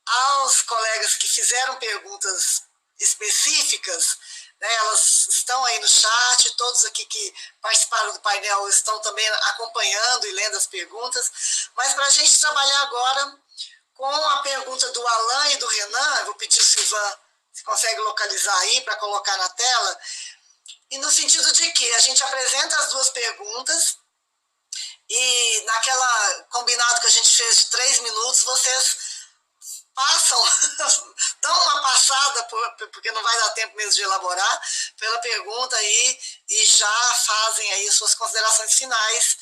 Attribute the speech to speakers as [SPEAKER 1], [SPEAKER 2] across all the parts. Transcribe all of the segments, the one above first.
[SPEAKER 1] aos colegas que fizeram perguntas específicas, né, elas estão aí no chat, todos aqui que participaram do painel estão também acompanhando e lendo as perguntas, mas para a gente trabalhar agora com a pergunta do Alan e do Renan, eu vou pedir o Silvan se consegue localizar aí para colocar na tela, e no sentido de que a gente apresenta as duas perguntas e naquela combinado que a gente fez de 3 minutos, vocês passam, dão uma passada, porque não vai dar tempo mesmo de elaborar, pela pergunta aí e já fazem aí suas considerações finais.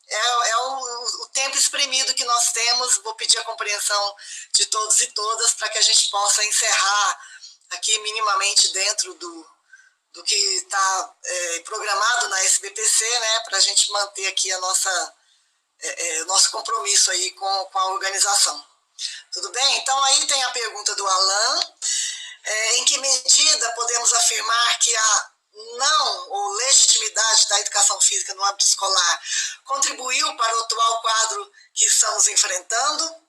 [SPEAKER 1] É o tempo espremido que nós temos, vou pedir a compreensão de todos e todas para que a gente possa encerrar aqui minimamente dentro do que está programado na SBPC, né, para a gente manter aqui a nosso compromisso aí com a organização. Tudo bem? Então aí tem a pergunta do Alan, em que medida podemos afirmar que a não ou legitimidade da educação física no âmbito escolar contribuiu para o atual quadro que estamos enfrentando?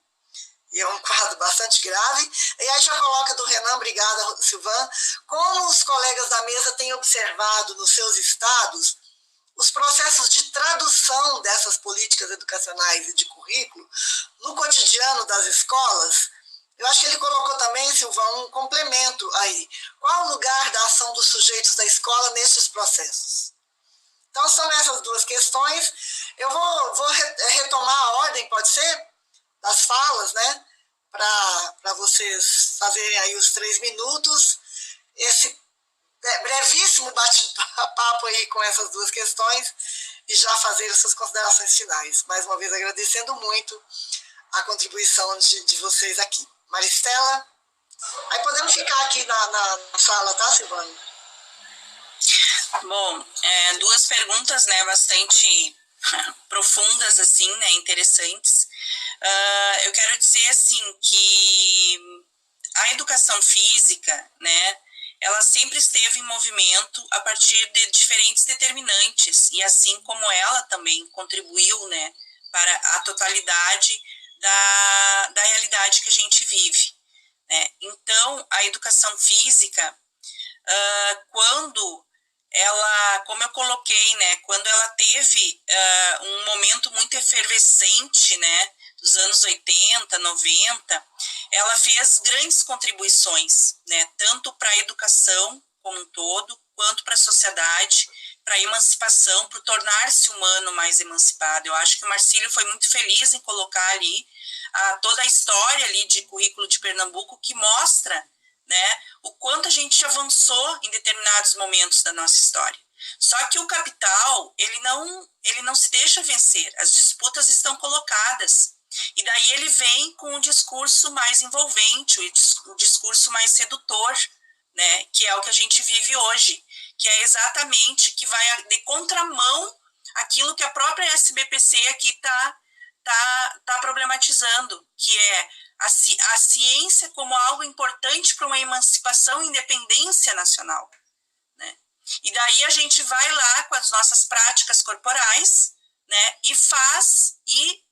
[SPEAKER 1] E é um quadro bastante grave. E aí já coloca do Renan, obrigada, Silvan, como os colegas da mesa têm observado nos seus estados os processos de tradução dessas políticas educacionais e de currículo no cotidiano das escolas. Eu acho que ele colocou também, Silvão, um complemento aí. Qual o lugar da ação dos sujeitos da escola nesses processos? Então, são essas duas questões. Eu vou retomar a ordem, pode ser? Das falas, né? Para vocês fazerem aí os 3 minutos. Esse brevíssimo bate-papo aí com essas duas questões e já fazer as suas considerações finais. Mais uma vez, agradecendo muito a contribuição de vocês aqui. Maristela, aí podemos ficar aqui na sala, tá, Silvana?
[SPEAKER 2] Bom, 2 perguntas, né, bastante profundas, assim, né, interessantes. Eu quero dizer, assim, que a educação física, né, ela sempre esteve em movimento a partir de diferentes determinantes, e assim como ela também contribuiu, né, para a totalidade da realidade que a gente vive, né? Então, a educação física, quando ela, como eu coloquei, né, quando ela teve um momento muito efervescente, né, dos anos 80, 90, ela fez grandes contribuições, né, tanto para a educação como um todo, quanto para a sociedade, para a emancipação, para o tornar-se humano mais emancipado. Eu acho que o Marcílio foi muito feliz em colocar ali toda a história ali de currículo de Pernambuco, que mostra, né, o quanto a gente avançou em determinados momentos da nossa história. Só que o capital, ele não se deixa vencer, as disputas estão colocadas, e daí ele vem com um discurso mais envolvente, o discurso mais sedutor, né, que é o que a gente vive hoje, que é exatamente que vai de contramão aquilo que a própria SBPC aqui tá problematizando, que é a ciência como algo importante para uma emancipação e independência nacional, né? E daí a gente vai lá com as nossas práticas corporais, né, e faz e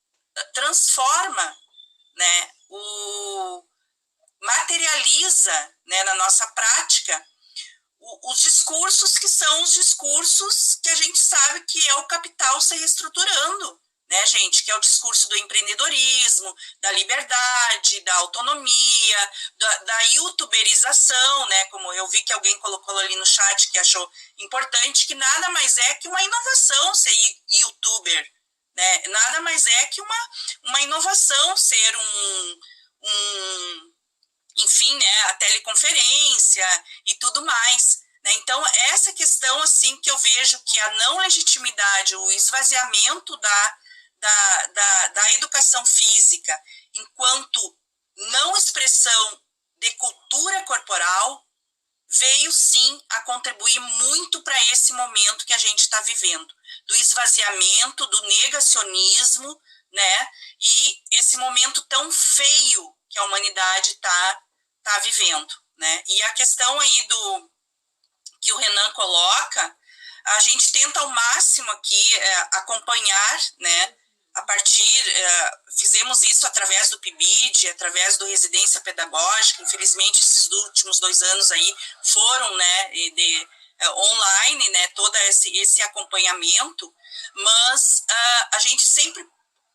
[SPEAKER 2] transforma, né, materializa, né, na nossa prática os discursos que são os discursos que a gente sabe que é o capital se reestruturando, né, gente, que é o discurso do empreendedorismo, da liberdade, da autonomia, da youtuberização, né, como eu vi que alguém colocou ali no chat que achou importante, que nada mais é que uma inovação ser youtuber, né, nada mais é que uma inovação ser enfim, né, a teleconferência e tudo mais, né? Então, essa questão, assim, que eu vejo que a não legitimidade, o esvaziamento da educação física enquanto não expressão de cultura corporal veio, sim, a contribuir muito para esse momento que a gente está vivendo, do esvaziamento, do negacionismo, né? E esse momento tão feio que a humanidade está vivendo, né? E a questão aí que o Renan coloca, a gente tenta ao máximo aqui acompanhar, né, fizemos isso através do PIBID, através do Residência Pedagógica. Infelizmente, esses últimos 2 anos aí foram, né, online, né, todo esse acompanhamento, mas a gente sempre,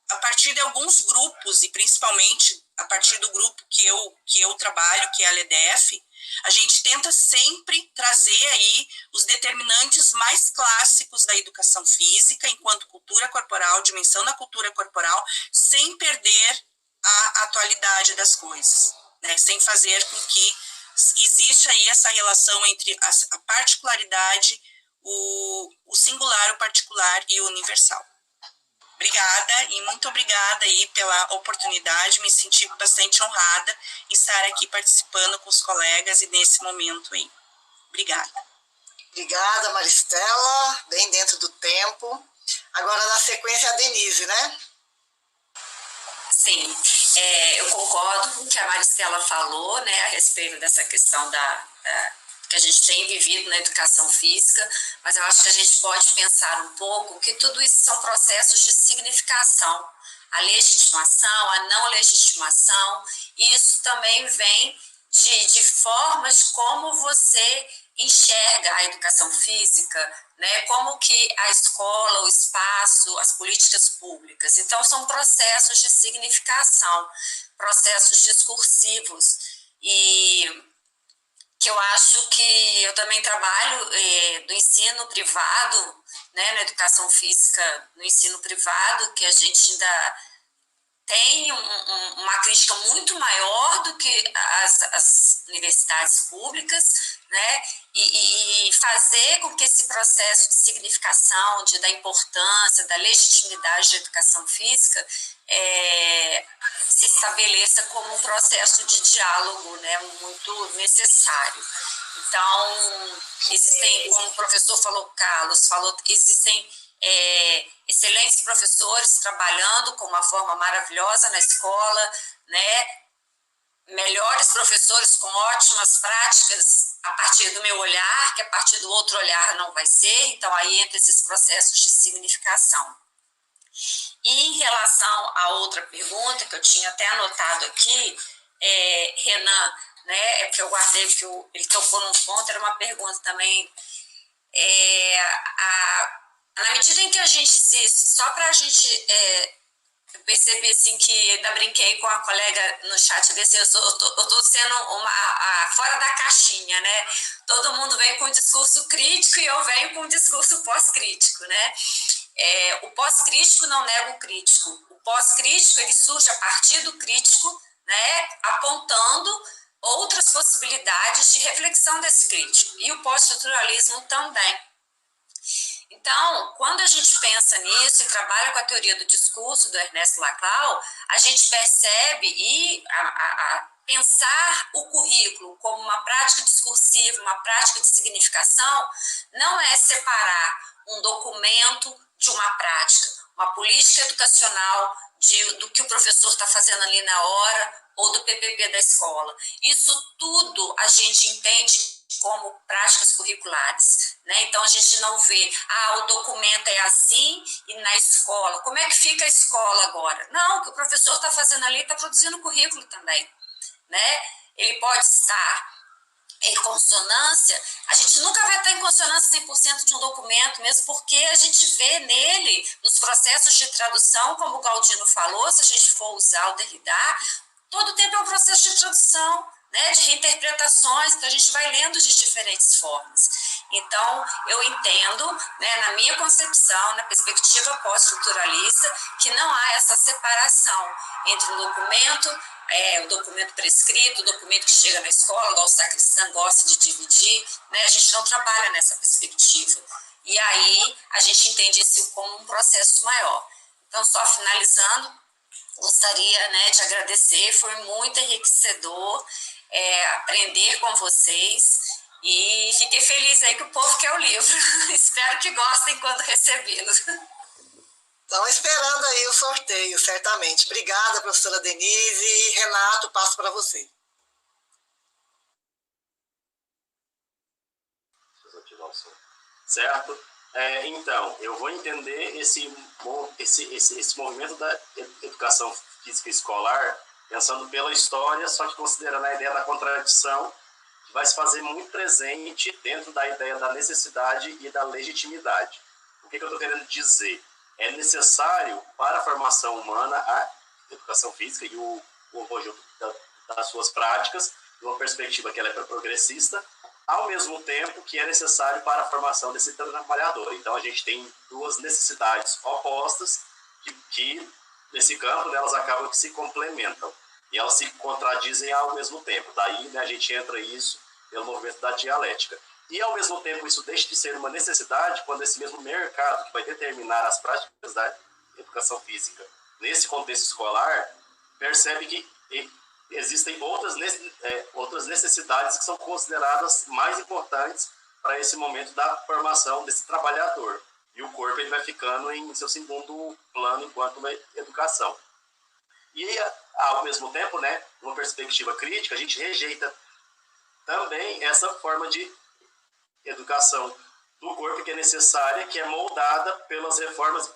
[SPEAKER 2] a partir de alguns grupos, e principalmente a partir do grupo que eu trabalho, que é a LEDEF, a gente tenta sempre trazer aí os determinantes mais clássicos da educação física, enquanto cultura corporal, dimensão da cultura corporal, sem perder a atualidade das coisas, né? Sem fazer com que exista aí essa relação entre a particularidade, o singular, o particular e o universal. Obrigada, e muito obrigada aí pela oportunidade, me senti bastante honrada em estar aqui participando com os colegas e nesse momento aí. Obrigada.
[SPEAKER 1] Obrigada, Maristela, bem dentro do tempo. Agora, na sequência, a Denise, né?
[SPEAKER 3] Sim, eu concordo com o que a Maristela falou, né, a respeito dessa questão que a gente tem vivido na educação física, mas eu acho que a gente pode pensar um pouco que tudo isso são processos de significação. A legitimação, a não legitimação, e isso também vem de formas como você enxerga a educação física, né? Como que a escola, o espaço, as políticas públicas. Então, são processos de significação, processos discursivos, e que eu acho que eu também trabalho do ensino privado, né, na educação física no ensino privado, que a gente ainda tem uma crítica muito maior do que as universidades públicas, né, e fazer com que esse processo de significação, da importância, da legitimidade da educação física se estabeleça como um processo de diálogo, né, muito necessário. Então, existem, como o professor Carlos falou, existem excelentes professores trabalhando com uma forma maravilhosa na escola, né? Melhores professores com ótimas práticas a partir do meu olhar, que a partir do outro olhar não vai ser. Então, aí entra esses processos de significação. E em relação à outra pergunta, que eu tinha até anotado aqui, Renan, né, porque eu guardei, que ele tocou num ponto, era uma pergunta também, na medida em que a gente só para a gente perceber assim, que ainda brinquei com a colega no chat, desse, eu estou sendo fora da caixinha, né? Todo mundo vem com um discurso crítico e eu venho com um discurso pós-crítico, né? O pós-crítico não nega o crítico. O pós-crítico, ele surge a partir do crítico, né, apontando outras possibilidades de reflexão desse crítico. E o pós-estruturalismo também. Então, quando a gente pensa nisso e trabalha com a teoria do discurso do Ernesto Laclau, a gente percebe pensar o currículo como uma prática discursiva, uma prática de significação, não é separar um documento de uma prática, uma política educacional do que o professor está fazendo ali na hora ou do PPP da escola. Isso tudo a gente entende como práticas curriculares, né? Então a gente não vê, o documento é assim e na escola, como é que fica a escola agora? Não, o que o professor está fazendo ali está produzindo currículo também, né? Ele pode estar em consonância, a gente nunca vai estar em consonância 100% de um documento, mesmo porque a gente vê nele, nos processos de tradução, como o Galdino falou, se a gente for usar o Derrida, todo tempo é um processo de tradução, né, de reinterpretações, então a gente vai lendo de diferentes formas. Então, eu entendo, né, na minha concepção, na perspectiva pós-estruturalista, que não há essa separação entre o documento prescrito, o documento que chega na escola, igual o sacristão gosta de dividir, né, a gente não trabalha nessa perspectiva. E aí, a gente entende isso como um processo maior. Então, só finalizando, gostaria, né, de agradecer, foi muito enriquecedor aprender com vocês e fiquei feliz aí que o povo quer o livro. Espero que gostem quando recebê-lo.
[SPEAKER 1] Estão esperando aí o sorteio, certamente. Obrigada, professora Denise. Renato, passo para você.
[SPEAKER 4] Deixa eu ativar o som. Certo? Então, eu vou entender esse movimento da educação física escolar pensando pela história, só que considerando a ideia da contradição, que vai se fazer muito presente dentro da ideia da necessidade e da legitimidade. O que eu estou querendo dizer? É necessário para a formação humana a educação física e o conjunto das suas práticas, de uma perspectiva que ela é progressista, ao mesmo tempo que é necessário para a formação desse trabalhador. Então, a gente tem duas necessidades opostas que nesse campo, elas acabam que se complementam e elas se contradizem ao mesmo tempo. Daí, né, a gente entra isso pelo movimento da dialética. E, ao mesmo tempo, isso deixa de ser uma necessidade quando esse mesmo mercado que vai determinar as práticas da educação física nesse contexto escolar percebe que existem outras necessidades que são consideradas mais importantes para esse momento da formação desse trabalhador. E o corpo ele vai ficando em seu segundo plano enquanto uma educação. E, ao mesmo tempo, né, numa perspectiva crítica, a gente rejeita também essa forma de educação do corpo que é necessária, que é moldada pelas reformas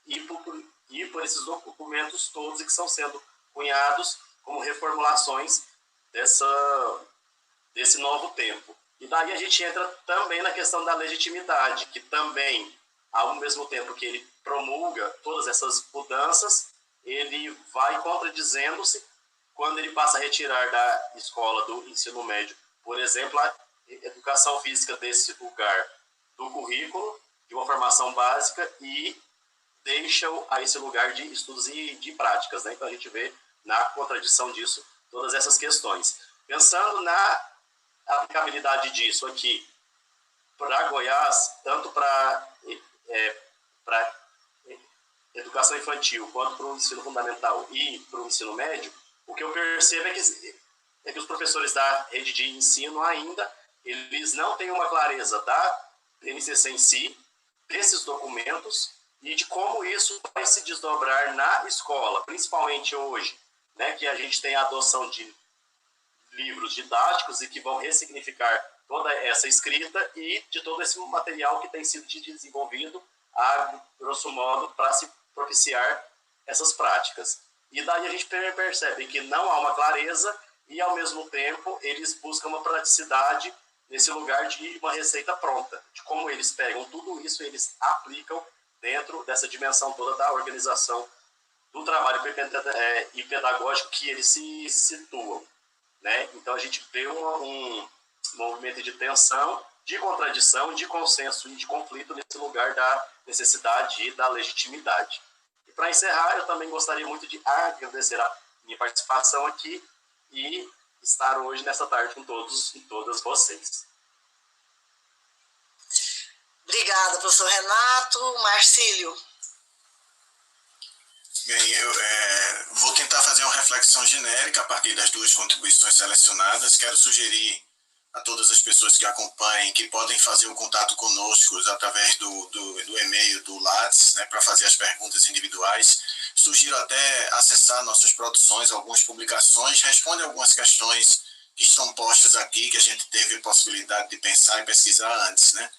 [SPEAKER 4] e por esses documentos todos que estão sendo cunhados como reformulações desse novo tempo. E daí a gente entra também na questão da legitimidade, que também, ao mesmo tempo que ele promulga todas essas mudanças, ele vai contradizendo-se quando ele passa a retirar da escola, do ensino médio, por exemplo, a educação física desse lugar do currículo, de uma formação básica, e deixa-o a esse lugar de estudos e de práticas, né? Então a gente vê na contradição disso todas essas questões. Pensando na aplicabilidade disso aqui para Goiás, tanto para educação infantil, quanto para o ensino fundamental e para o ensino médio, o que eu percebo é que os professores da rede de ensino ainda, eles não têm uma clareza da NCC em si, desses documentos e de como isso vai se desdobrar na escola, principalmente hoje, né, que a gente tem a adoção de livros didáticos e que vão ressignificar toda essa escrita e de todo esse material que tem sido desenvolvido, a grosso modo, para se propiciar essas práticas. E daí a gente percebe que não há uma clareza e, ao mesmo tempo, eles buscam uma praticidade nesse lugar de uma receita pronta, de como eles pegam tudo isso e eles aplicam dentro dessa dimensão toda da organização do trabalho e pedagógico que eles se situam, né? Então a gente vê um movimento de tensão, de contradição, de consenso e de conflito nesse lugar da necessidade e da legitimidade. E para encerrar, eu também gostaria muito de agradecer a minha participação aqui e estar hoje nessa tarde com todos e todas vocês.
[SPEAKER 1] Obrigada, professor Renato. Marcílio.
[SPEAKER 5] Bem, eu vou tentar fazer uma reflexão genérica a partir das duas contribuições selecionadas. Quero sugerir a todas as pessoas que acompanhem que podem fazer o contato conosco através do e-mail do Lattes, né, para fazer as perguntas individuais. Sugiro até acessar nossas produções, algumas publicações, responde algumas questões que estão postas aqui, que a gente teve a possibilidade de pensar e pesquisar antes, né?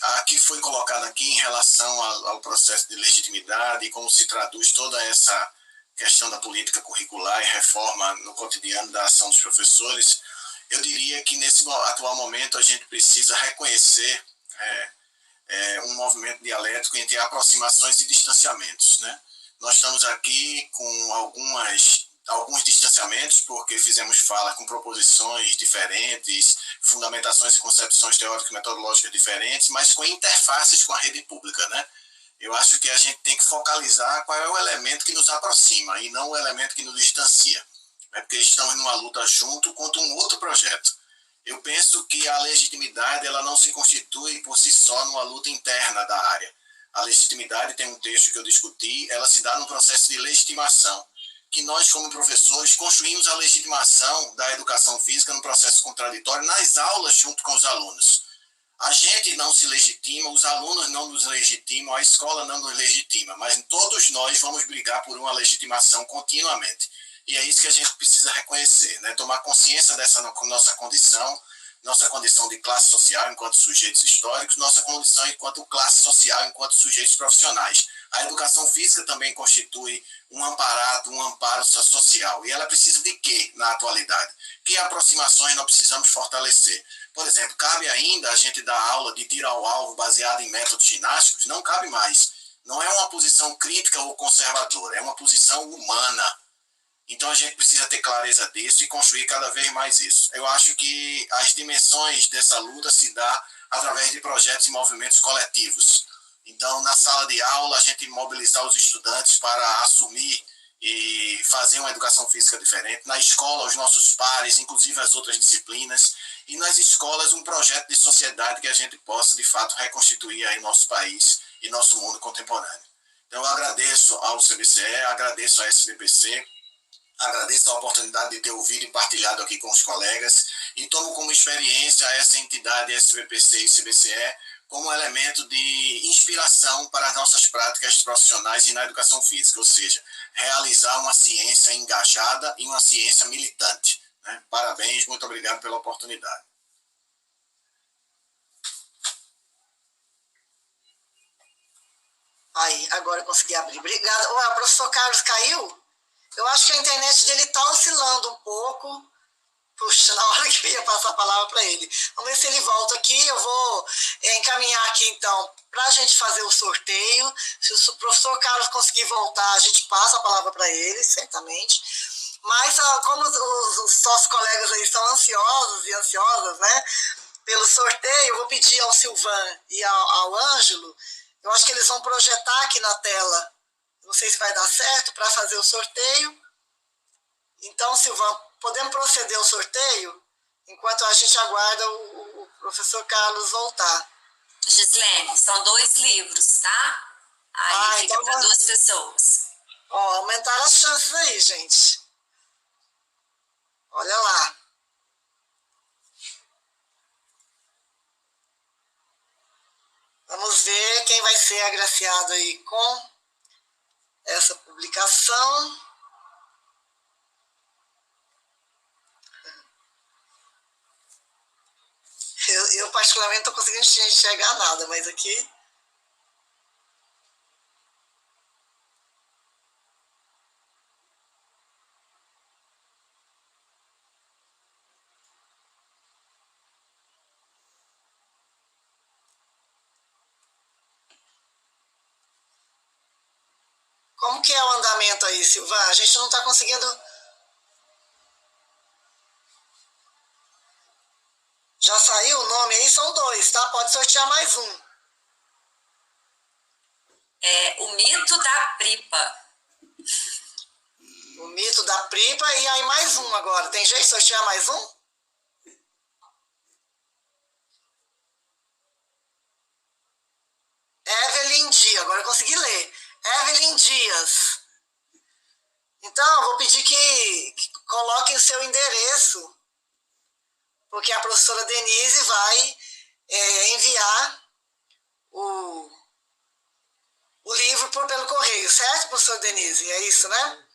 [SPEAKER 5] A que foi colocada aqui em relação ao processo de legitimidade e como se traduz toda essa questão da política curricular e reforma no cotidiano da ação dos professores, eu diria que nesse atual momento a gente precisa reconhecer um movimento dialético entre aproximações e distanciamentos, né? Nós estamos aqui com alguns distanciamentos, porque fizemos fala com proposições diferentes, fundamentações e concepções teóricas e metodológicas diferentes, mas com interfaces com a rede pública, né? Eu acho que a gente tem que focalizar qual é o elemento que nos aproxima e não o elemento que nos distancia, né? Porque estamos numa luta junto contra um outro projeto. Eu penso que a legitimidade ela não se constitui por si só numa luta interna da área. A legitimidade, tem um texto que eu discuti, ela se dá num processo de legitimação, que nós, como professores, construímos a legitimação da educação física num processo contraditório nas aulas junto com os alunos. A gente não se legitima, os alunos não nos legitimam, a escola não nos legitima, mas todos nós vamos brigar por uma legitimação continuamente. E é isso que a gente precisa reconhecer, né? Tomar consciência dessa nossa condição, nossa condição de classe social enquanto sujeitos históricos, nossa condição enquanto classe social enquanto sujeitos profissionais. A educação física também constitui um amparo social. E ela precisa de quê na atualidade? Que aproximações nós precisamos fortalecer? Por exemplo, cabe ainda a gente dar aula de tiro ao alvo baseado em métodos ginásticos? Não cabe mais. Não é uma posição crítica ou conservadora, é uma posição humana. Então a gente precisa ter clareza disso e construir cada vez mais isso. Eu acho que as dimensões dessa luta se dá através de projetos e movimentos coletivos. Então, na sala de aula, a gente mobilizar os estudantes para assumir e fazer uma educação física diferente. Na escola, os nossos pares, inclusive as outras disciplinas. E nas escolas, um projeto de sociedade que a gente possa, de fato, reconstituir aí nosso país e nosso mundo contemporâneo. Então, eu agradeço ao CBCE, agradeço à SBPC, agradeço a oportunidade de ter ouvido e partilhado aqui com os colegas e tomo como experiência essa entidade SBPC e CBCE como elemento de inspiração para as nossas práticas profissionais e na educação física, ou seja, realizar uma ciência engajada e uma ciência militante. Né? Parabéns, muito obrigado pela oportunidade.
[SPEAKER 1] Aí, agora eu consegui abrir. Obrigada. O professor Carlos caiu? Eu acho que a internet dele está oscilando um pouco. Puxa, na hora que eu ia passar a palavra para ele. Vamos ver se ele volta aqui. Eu vou encaminhar aqui, então, para a gente fazer o sorteio. Se o professor Carlos conseguir voltar, a gente passa a palavra para ele, certamente. Mas, como os nossos colegas aí estão ansiosos e ansiosas, né, pelo sorteio, eu vou pedir ao Silvan e ao Ângelo, eu acho que eles vão projetar aqui na tela. Não sei se vai dar certo para fazer o sorteio. Então, Silvan, podemos proceder ao sorteio enquanto a gente aguarda o professor Carlos voltar.
[SPEAKER 3] Gislene, são 2 livros, tá? Aí fica então para 2 pessoas.
[SPEAKER 1] Ó, aumentaram as chances aí, gente. Olha lá. Vamos ver quem vai ser agraciado aí com essa publicação. Eu particularmente não estou conseguindo enxergar nada, mas aqui... Como que é o andamento aí, Silvan? A gente não está conseguindo... Já saiu o nome aí? São 2, tá? Pode sortear mais um.
[SPEAKER 3] É o mito da Pripa.
[SPEAKER 1] O mito da Pripa e aí mais um agora. Tem jeito de sortear mais um? Evelyn Dias. Agora eu consegui ler. Evelyn Dias. Então, eu vou pedir que coloquem o seu endereço, porque a professora Denise vai enviar o livro pelo correio, certo, professora Denise? É isso, né?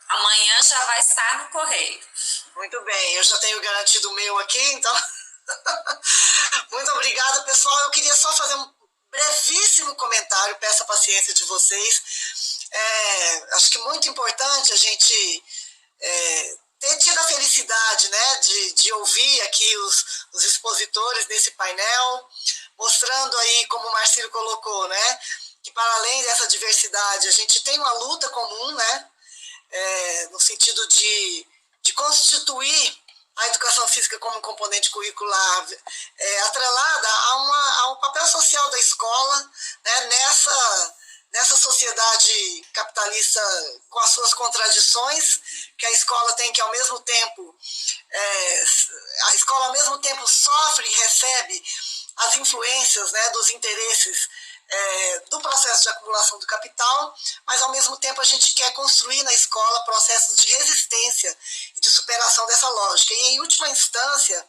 [SPEAKER 3] Amanhã já vai estar no correio.
[SPEAKER 1] Muito bem, eu já tenho garantido o meu aqui, então... Muito obrigada, pessoal. Eu queria só fazer um brevíssimo comentário, peço a paciência de vocês. Acho que muito importante a gente... ter tido a felicidade, né, de ouvir aqui os expositores desse painel, mostrando aí, como o Marcílio colocou, né, que para além dessa diversidade, a gente tem uma luta comum, né, no sentido de constituir a educação física como um componente curricular, atrelada ao papel social da escola, né, nessa sociedade capitalista com as suas contradições, que a escola tem que, ao mesmo tempo, a escola ao mesmo tempo sofre e recebe as influências, né, dos interesses do processo de acumulação do capital, mas ao mesmo tempo a gente quer construir na escola processos de resistência e de superação dessa lógica. E, em última instância,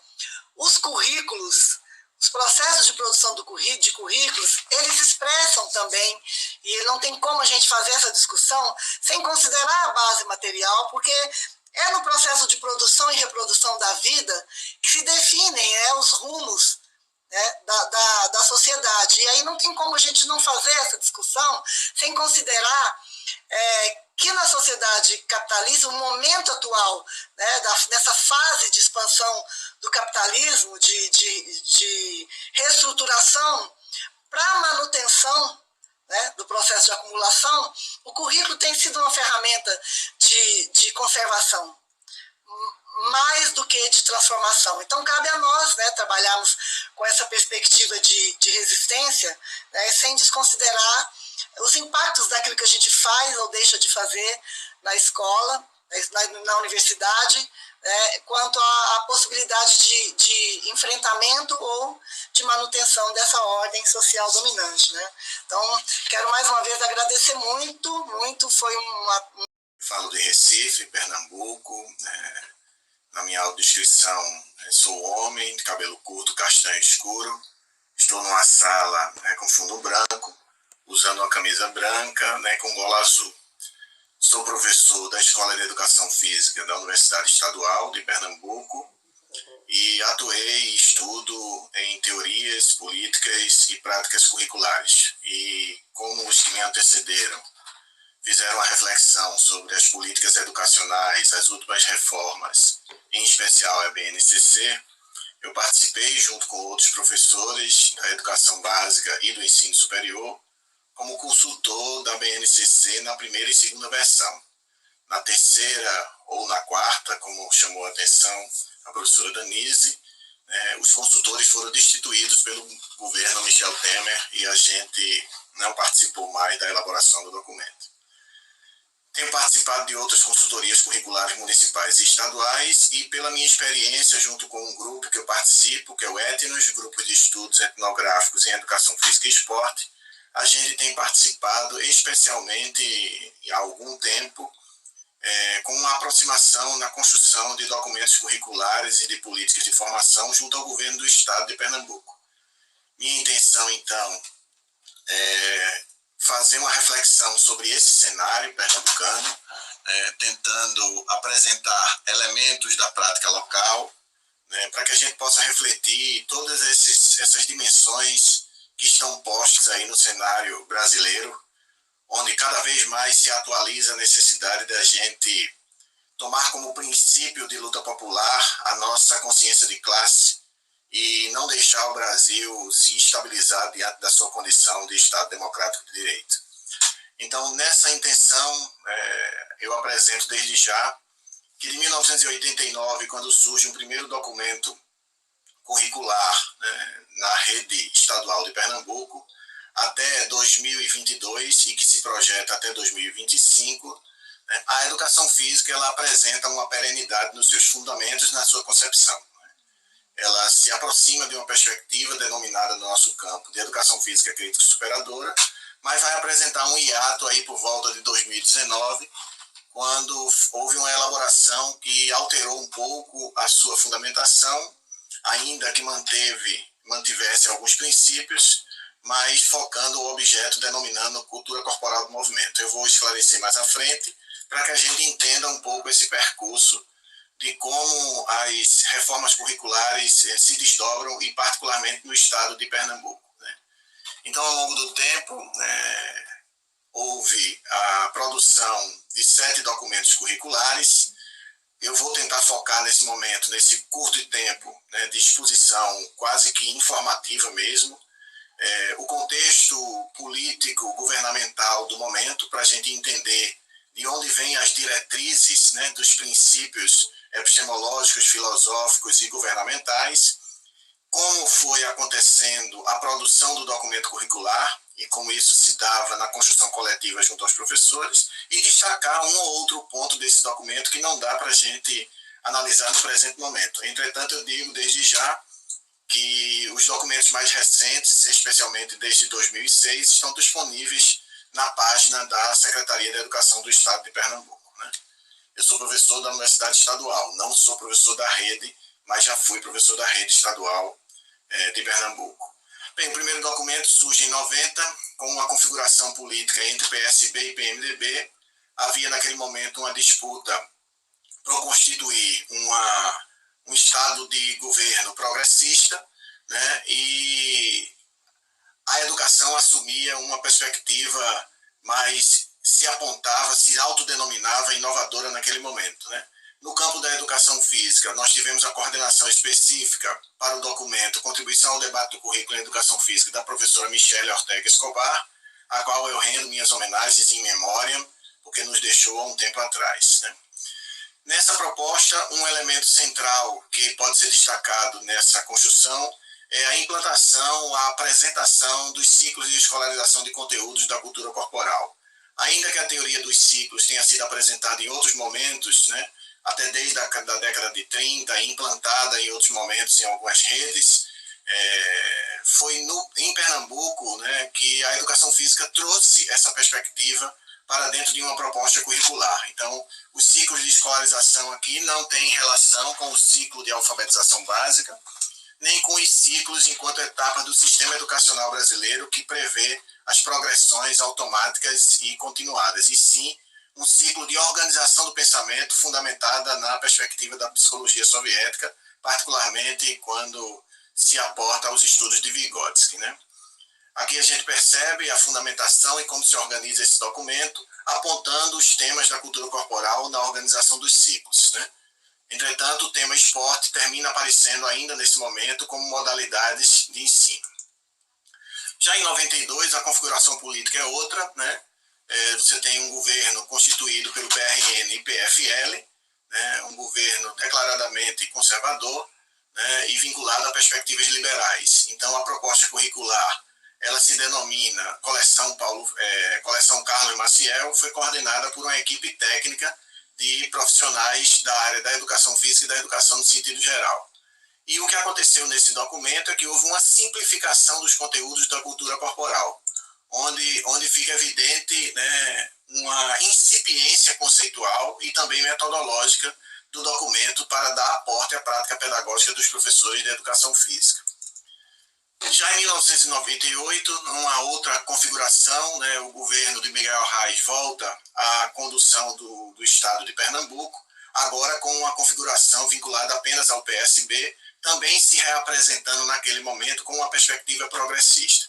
[SPEAKER 1] os currículos, os processos de produção de currículos, eles expressam também, e não tem como a gente fazer essa discussão sem considerar a base material, porque é no processo de produção e reprodução da vida que se definem, né, os rumos, né, da sociedade. E aí não tem como a gente não fazer essa discussão sem considerar que na sociedade capitalista, o momento atual, né, nessa fase de expansão do capitalismo, de reestruturação para a manutenção, né, do processo de acumulação, o currículo tem sido uma ferramenta de conservação, mais do que de transformação. Então, cabe a nós, né, trabalharmos com essa perspectiva de resistência, né, sem desconsiderar os impactos daquilo que a gente faz ou deixa de fazer na escola, na universidade, né, quanto à possibilidade de enfrentamento ou de manutenção dessa ordem social dominante, né? Então, quero mais uma vez agradecer muito, foi
[SPEAKER 5] Falo de Recife, Pernambuco, na minha audiodescrição, sou homem, de cabelo curto, castanho escuro, estou numa sala com fundo branco, usando uma camisa branca, né, com gola azul. Sou professor da Escola de Educação Física da Universidade Estadual de Pernambuco e atuei e estudo em teorias, políticas e práticas curriculares. E como os que me antecederam fizeram uma reflexão sobre as políticas educacionais, as últimas reformas, em especial a BNCC, eu participei junto com outros professores da educação básica e do ensino superior como consultor da BNCC na primeira e segunda versão. Na terceira ou na quarta, como chamou a atenção a professora Danise, os consultores foram destituídos pelo governo Michel Temer e a gente não participou mais da elaboração do documento. Tenho participado de outras consultorias curriculares municipais e estaduais e pela minha experiência junto com um grupo que eu participo, que é o Etnos, Grupo de Estudos Etnográficos em Educação Física e Esporte, a gente tem participado especialmente há algum tempo com uma aproximação na construção de documentos curriculares e de políticas de formação junto ao governo do estado de Pernambuco. Minha intenção, então, é fazer uma reflexão sobre esse cenário pernambucano, tentando apresentar elementos da prática local, para que a gente possa refletir todas essas dimensões que estão postas aí no cenário brasileiro, onde cada vez mais se atualiza a necessidade da gente tomar como princípio de luta popular a nossa consciência de classe e não deixar o Brasil se estabilizar diante da sua condição de Estado democrático de direito. Então, nessa intenção, eu apresento desde já que de 1989, quando surge um primeiro documento curricular, na rede estadual de Pernambuco, até 2022 e que se projeta até 2025, a educação física ela apresenta uma perenidade nos seus fundamentos, na sua concepção. Ela se aproxima de uma perspectiva denominada no nosso campo de educação física crítica superadora, mas vai apresentar um hiato aí por volta de 2019, quando houve uma elaboração que alterou um pouco a sua fundamentação, ainda que mantivesse alguns princípios, mas focando o objeto denominando cultura corporal do movimento. Eu vou esclarecer mais à frente para que a gente entenda um pouco esse percurso de como as reformas curriculares se desdobram e particularmente no estado de Pernambuco. Então, ao longo do tempo, houve a produção de 7 documentos curriculares. Eu vou tentar focar nesse momento, nesse curto tempo de exposição quase que informativa mesmo, o contexto político, governamental do momento, para a gente entender de onde vêm as diretrizes dos princípios epistemológicos, filosóficos e governamentais, como foi acontecendo a produção do documento curricular e como isso se dava na construção coletiva junto aos professores, e destacar um ou outro ponto desse documento que não dá para a gente analisar no presente momento. Entretanto, eu digo desde já que os documentos mais recentes, especialmente desde 2006, estão disponíveis na página da Secretaria de Educação do Estado de Pernambuco. Eu sou professor da Universidade Estadual, não sou professor da rede, mas já fui professor da rede estadual de Pernambuco. Bem, o primeiro documento surge em 90, com uma configuração política entre PSB e PMDB. Havia naquele momento uma disputa por estado de governo progressista, né, e a educação assumia uma perspectiva mais, se apontava, se autodenominava inovadora naquele momento, né. No campo da educação física, nós tivemos a coordenação específica para o documento Contribuição ao Debate do Currículo em Educação Física, da professora Michele Ortega Escobar, a qual eu rendo minhas homenagens em memória, porque nos deixou há um tempo atrás, né. Nessa proposta, um elemento central que pode ser destacado nessa construção é a implantação, a apresentação dos ciclos de escolarização de conteúdos da cultura corporal. Ainda que a teoria dos ciclos tenha sido apresentada em outros momentos, né, até desde a década de 30, implantada em outros momentos em algumas redes, foi em Pernambuco, né, que a educação física trouxe essa perspectiva para dentro de uma proposta curricular. Então, os ciclos de escolarização aqui não têm relação com o ciclo de alfabetização básica, nem com os ciclos enquanto etapa do sistema educacional brasileiro que prevê as progressões automáticas e continuadas, e sim um ciclo de organização do pensamento fundamentada na perspectiva da psicologia soviética, particularmente quando se aporta aos estudos de Vygotsky, né? Aqui a gente percebe a fundamentação e como se organiza esse documento, apontando os temas da cultura corporal na organização dos ciclos, né? Entretanto, o tema esporte termina aparecendo ainda nesse momento como modalidades de ensino. Já em 92, a configuração política é outra, né? Você tem um governo constituído pelo PRN e PFL, né? Um governo declaradamente conservador, né? E vinculado a perspectivas liberais. Então, a proposta curricular, ela se denomina Coleção Carlos Maciel, foi coordenada por uma equipe técnica de profissionais da área da educação física e da educação no sentido geral. E o que aconteceu nesse documento é que houve uma simplificação dos conteúdos da cultura corporal, onde fica evidente, né, uma incipiência conceitual e também metodológica do documento para dar aporte à prática pedagógica dos professores de educação física. Já em 1998, numa outra configuração, né, o governo de Miguel Arraes volta à condução do estado de Pernambuco, agora com uma configuração vinculada apenas ao PSB, também se reapresentando naquele momento com uma perspectiva progressista.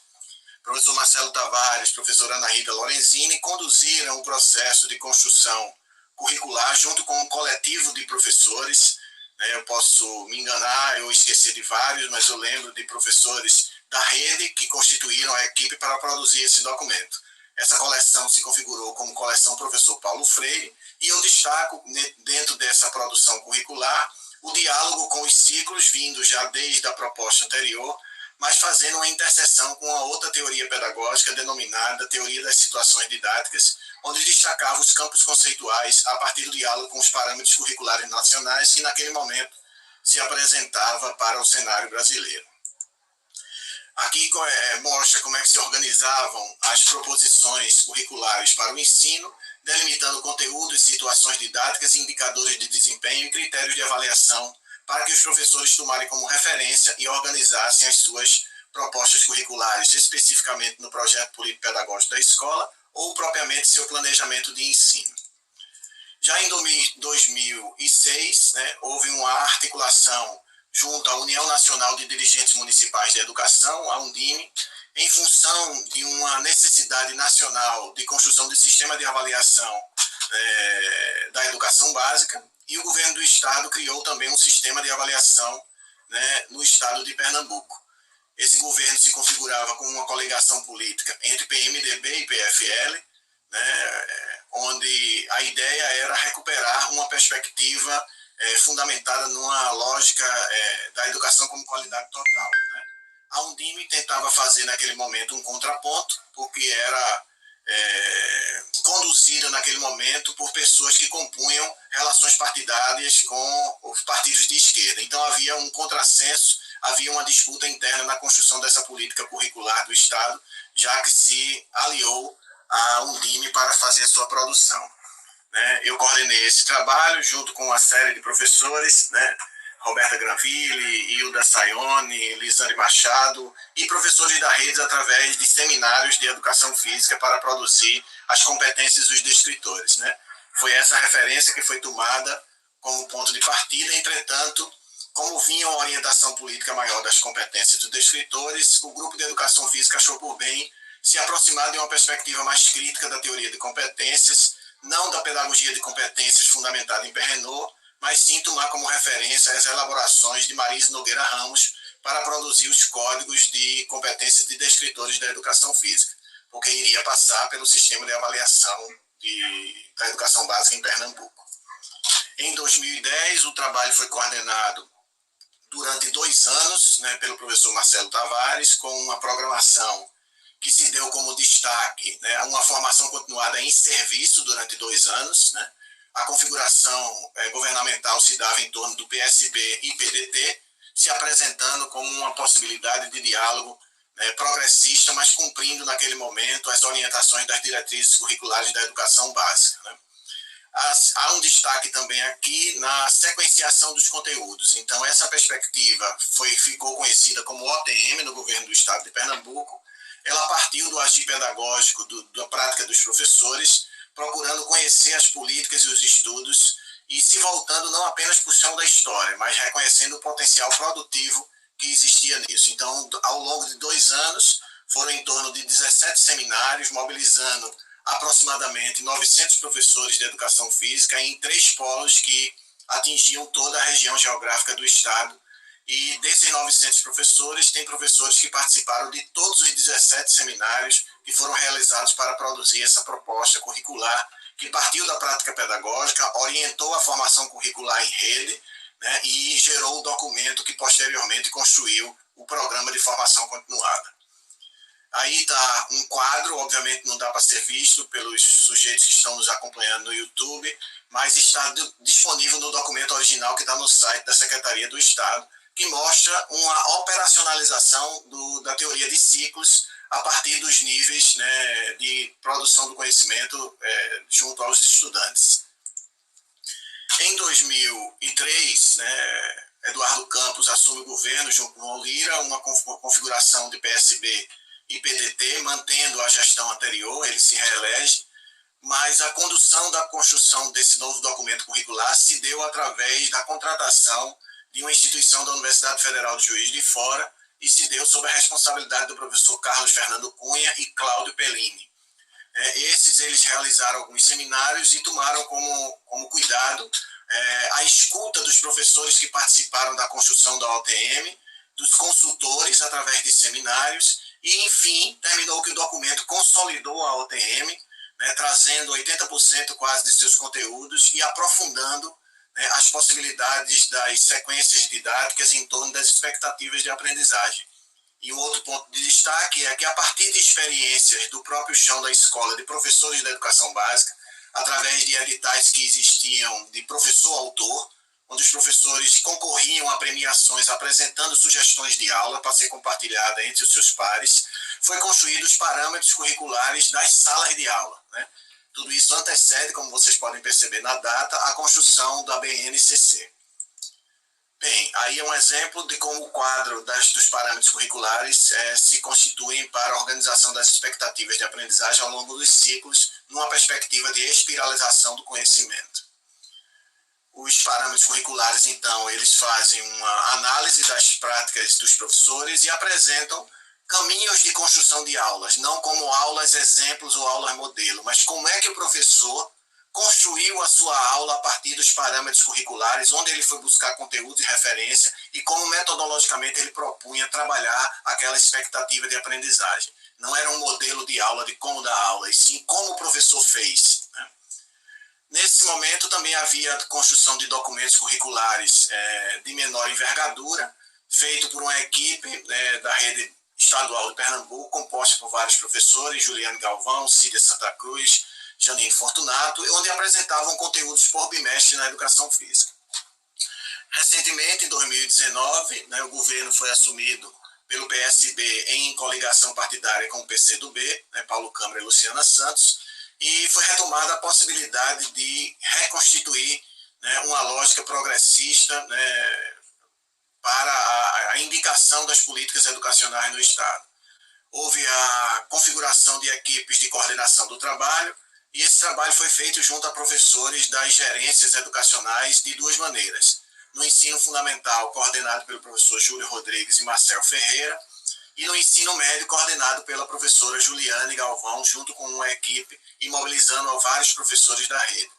[SPEAKER 5] Professor Marcelo Tavares, professora Ana Rita Lorenzini conduziram o processo de construção curricular junto com um coletivo de professores. Eu posso me enganar, eu esqueci de vários, mas eu lembro de professores da rede que constituíram a equipe para produzir esse documento. Essa coleção se configurou como coleção Professor Paulo Freire, e eu destaco dentro dessa produção curricular o diálogo com os ciclos vindos já desde a proposta anterior, mas fazendo uma interseção com a outra teoria pedagógica denominada Teoria das Situações Didáticas, onde destacava os campos conceituais a partir do diálogo com os parâmetros curriculares nacionais que naquele momento se apresentava para o cenário brasileiro. Aqui mostra como é que se organizavam as proposições curriculares para o ensino, delimitando conteúdos, situações didáticas, indicadores de desempenho e critérios de avaliação para que os professores tomarem como referência e organizassem as suas propostas curriculares, especificamente no projeto político-pedagógico da escola ou propriamente seu planejamento de ensino. Já em 2006, né, houve uma articulação junto à União Nacional de Dirigentes Municipais de Educação, a Undime, em função de uma necessidade nacional de construção de sistema de avaliação da educação básica, e o governo do estado criou também um sistema de avaliação, né, no estado de Pernambuco. Esse governo se configurava como uma coligação política entre PMDB e PFL, né, onde a ideia era recuperar uma perspectiva fundamentada numa lógica da educação como qualidade total, né. A Undime tentava fazer naquele momento um contraponto, porque era conduzida naquele momento por pessoas que compunham relações partidárias com os partidos de esquerda. Então havia um contrassenso, havia uma disputa interna na construção dessa política curricular do Estado, já que se aliou a Undime para fazer sua produção, né. Eu coordenei esse trabalho junto com uma série de professores, né, Roberta Granville, Hilda Sayone, Lisane Machado e professores da rede através de seminários de educação física para produzir as competências dos descritores, né. Foi essa referência que foi tomada como ponto de partida. Entretanto, como vinha uma orientação política maior das competências dos descritores, o grupo de educação física achou por bem se aproximar de uma perspectiva mais crítica da teoria de competências, não da pedagogia de competências fundamentada em Perrenot, mas sim tomar como referência as elaborações de Marise Nogueira Ramos para produzir os códigos de competências de descritores da educação física, porque iria passar pelo sistema de avaliação da educação básica em Pernambuco. Em 2010, o trabalho foi coordenado durante 2 anos, né, pelo professor Marcelo Tavares, com uma programação que se deu como destaque, né, uma formação continuada em serviço durante 2 anos. Né. A configuração governamental se dava em torno do PSB e PDT, se apresentando como uma possibilidade de diálogo progressista, mas cumprindo naquele momento as orientações das diretrizes curriculares da educação básica. Né. Há um destaque também aqui na sequenciação dos conteúdos. Então, essa perspectiva ficou conhecida como OTM no governo do estado de Pernambuco. Ela partiu do agir pedagógico, da prática dos professores, procurando conhecer as políticas e os estudos e se voltando não apenas para o chão da história, mas reconhecendo o potencial produtivo que existia nisso. Então, ao longo de 2 anos, foram em torno de 17 seminários, mobilizando aproximadamente 900 professores de educação física em 3 polos que atingiam toda a região geográfica do estado. E desses 900 professores, tem professores que participaram de todos os 17 seminários que foram realizados para produzir essa proposta curricular, que partiu da prática pedagógica, orientou a formação curricular em rede, né, e gerou o documento que posteriormente construiu o programa de formação continuada. Aí está um quadro, obviamente não dá para ser visto pelos sujeitos que estão nos acompanhando no YouTube, mas está disponível no documento original que está no site da Secretaria do Estado, que mostra uma operacionalização da teoria de ciclos a partir dos níveis, né, de produção do conhecimento junto aos estudantes. Em 2003, né, Eduardo Campos assume o governo junto com o Lira, uma configuração de PSB e PDT, mantendo a gestão anterior, ele se reelege, mas a condução da construção desse novo documento curricular se deu através da contratação de uma instituição da Universidade Federal de Juiz de Fora e se deu sob a responsabilidade do professor Carlos Fernando Cunha e Cláudio Pellini. Eles realizaram alguns seminários e tomaram como cuidado a escuta dos professores que participaram da construção da OTM, dos consultores através de seminários e, enfim, terminou que o documento consolidou a OTM, né, trazendo 80% quase de seus conteúdos e aprofundando, né, as possibilidades das sequências didáticas em torno das expectativas de aprendizagem. E um outro ponto de destaque é que, a partir de experiências do próprio chão da escola, de professores da educação básica, através de editais que existiam de professor-autor, onde os professores concorriam a premiações apresentando sugestões de aula para ser compartilhada entre os seus pares, foi construídos os parâmetros curriculares das salas de aula. Né? Tudo isso antecede, como vocês podem perceber na data, a construção da BNCC. Bem, aí é um exemplo de como o quadro dos parâmetros curriculares se constituem para a organização das expectativas de aprendizagem ao longo dos ciclos, numa perspectiva de espiralização do conhecimento. Os parâmetros curriculares, então, eles fazem uma análise das práticas dos professores e apresentam caminhos de construção de aulas, não como aulas exemplos ou aulas modelo, mas como é que o professor construiu a sua aula a partir dos parâmetros curriculares, onde ele foi buscar conteúdo de referência e como metodologicamente ele propunha trabalhar aquela expectativa de aprendizagem. Não era um modelo de aula de como dar aula, e sim como o professor fez. Né? Nesse momento também havia a construção de documentos curriculares de menor envergadura, feito por uma equipe da rede estadual de Pernambuco, composta por vários professores, Juliane Galvão, Cídia Santa Cruz, Janine Fortunato, onde apresentavam conteúdos por bimestre na educação física. Recentemente, em 2019, o governo foi assumido pelo PSB em coligação partidária com o PCdoB, Paulo Câmara e Luciana Santos, e foi retomada a possibilidade de reconstituir uma lógica progressista para a indicação das políticas educacionais no Estado. Houve a configuração de equipes de coordenação do trabalho, e esse trabalho foi feito junto a professores das gerências educacionais de 2 maneiras. no ensino fundamental, coordenado pelo professor Júlio Rodrigues e Marcel Ferreira, e no ensino médio, coordenado pela professora Juliane Galvão, junto com uma equipe e mobilizando vários professores da rede.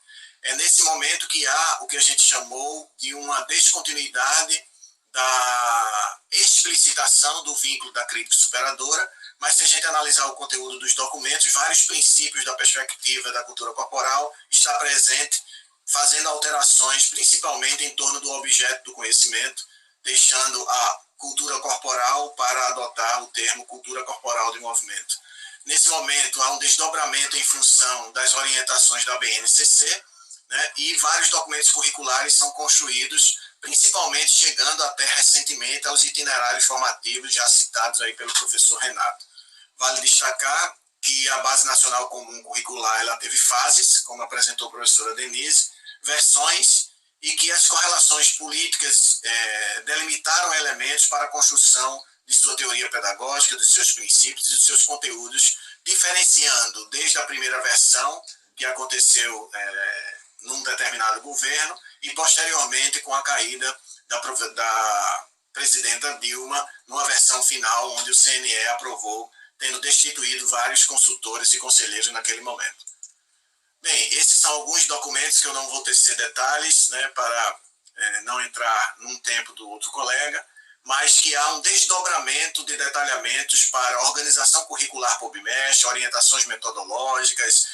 [SPEAKER 5] É nesse momento que há o que a gente chamou de uma descontinuidade da explicitação do vínculo da crítica superadora, mas se a gente analisar o conteúdo dos documentos, vários princípios da perspectiva da cultura corporal está presente, fazendo alterações principalmente em torno do objeto do conhecimento, deixando a cultura corporal para adotar o termo cultura corporal de movimento. Nesse momento, há um desdobramento em função das orientações da BNCC, né, e vários documentos curriculares são construídos, principalmente chegando até recentemente aos itinerários formativos já citados aí pelo professor Renato. Vale destacar que a Base Nacional Comum Curricular ela teve fases, como apresentou a professora Denise, versões, e que as correlações políticas delimitaram elementos para a construção de sua teoria pedagógica, dos seus princípios e dos seus conteúdos, diferenciando desde a primeira versão, que aconteceu num determinado governo, e posteriormente com a caída da presidenta Dilma, numa versão final onde o CNE aprovou, tendo destituído vários consultores e conselheiros naquele momento. Bem, esses são alguns documentos que eu não vou tecer detalhes, né, para não entrar num tempo do outro colega, mas que há um desdobramento de detalhamentos para a organização curricular por bimestre, orientações metodológicas,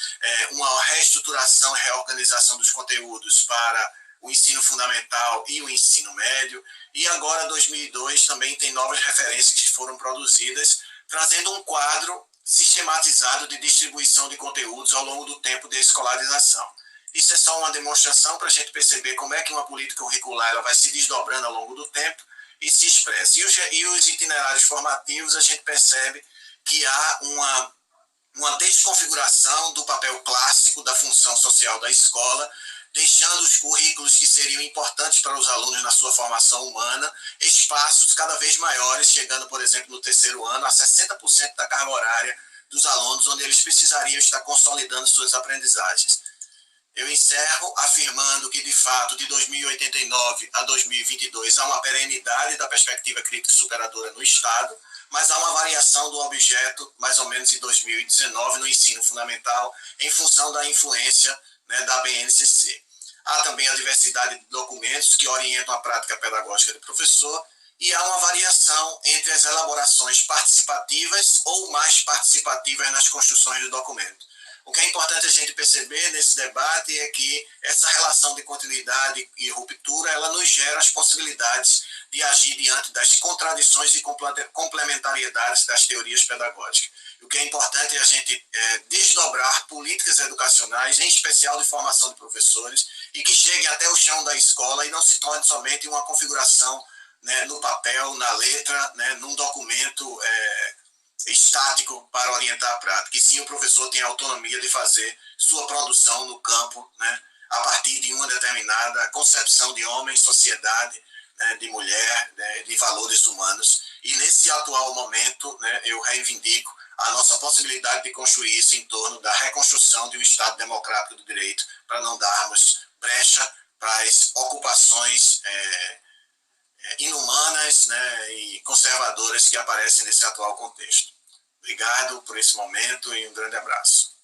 [SPEAKER 5] uma reestruturação e reorganização dos conteúdos para o ensino fundamental e o ensino médio, e agora 2002 também tem novas referências que foram produzidas, trazendo um quadro sistematizado de distribuição de conteúdos ao longo do tempo de escolarização. Isso é só uma demonstração para a gente perceber como é que uma política curricular ela vai se desdobrando ao longo do tempo e se expressa. E os itinerários formativos, a gente percebe que há uma desconfiguração do papel clássico da função social da escola, deixando os currículos que seriam importantes para os alunos na sua formação humana, espaços cada vez maiores, chegando, por exemplo, no terceiro ano, a 60% da carga horária dos alunos, onde eles precisariam estar consolidando suas aprendizagens. Eu encerro afirmando que, de fato, de 2089 a 2022 há uma perenidade da perspectiva crítica superadora no Estado, mas há uma variação do objeto, mais ou menos em 2019, no ensino fundamental, em função da influência, né, da BNCC. Há também a diversidade de documentos que orientam a prática pedagógica do professor e há uma variação entre as elaborações participativas ou mais participativas nas construções do documento. O que é importante a gente perceber nesse debate é que essa relação de continuidade e ruptura, ela nos gera as possibilidades de agir diante das contradições e complementariedades das teorias pedagógicas. O que é importante é a gente desdobrar políticas educacionais, em especial de formação de professores, e que cheguem até o chão da escola e não se torne somente uma configuração, né, no papel, na letra, né, num documento estático para orientar a prática. E sim, o professor tem a autonomia de fazer sua produção no campo, né, a partir de uma determinada concepção de homem, sociedade, né, de mulher, né, de valores humanos. E nesse atual momento, né, eu reivindico a nossa possibilidade de construir isso em torno da reconstrução de um Estado democrático do direito, para não darmos brecha para as ocupações inumanas, né, e conservadoras que aparecem nesse atual contexto. Obrigado por esse momento e um grande abraço.